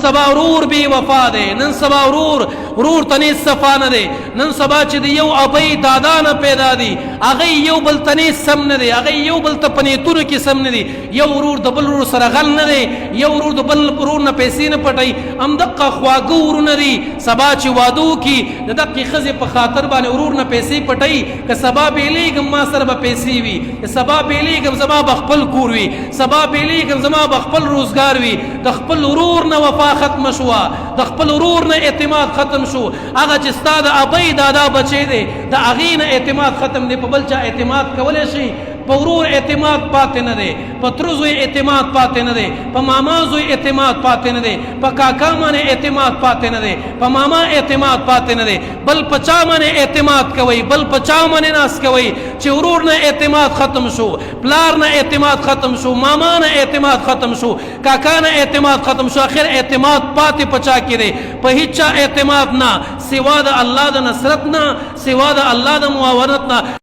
سبا ورور بی وفا دی، نن سبا ورور تنی صفا نه دی، نن سبا چې د یو ابۍ دادا نه پیدا دی هغه یو بل تنی سم نه دی، هغه یو بل ته په نیتونو کې سم نه دی، یو ورور د بل ورور سره غل نه دی، یو ورور د بل ورور نه پیسې نه پټوي، همدغه خواږه ورونه دي. سبا چې واده وکړي د دغې ښځې په خاطر باندې ورور نه پیسې پټوي، که سبا بېلېږم ما سره به پیسې وي، که سبا بېلېږم زما به خپل کور وي، سبا بېلېږم زما به خپل روزګار وي. د خپل ورور نه وفا ختمه شوه، د خپل ورور نه اعتماد ختم شو. هغه چې ستا د ابۍ دادا بچی دی د هغې نه اعتماد ختم دی، په بل چا اعتماد کولی شي؟ په ورور اعتماد پاتې نه دی، په تره زوی اعتماد پاتې نه دی، په ماما زوی اعتماد پاتې نه دی، په کاکا باندې اعتماد پاتې نه دی، په ماما اعتماد پاتې نه دی. بل په چا باندې اعتماد کوئ، بل په چا باندې ناست کوئ چې ورور نه اعتماد ختم شو، پلار نه اعتماد ختم شو، ماما نه اعتماد ختم شو، کاکا نه اعتماد ختم شو، اخر اعتماد پاتې په چا کې دی؟ په هیڅ چا اعتماد نه سوا د الله د نصرت نه، سوا د الله د معاونت نه.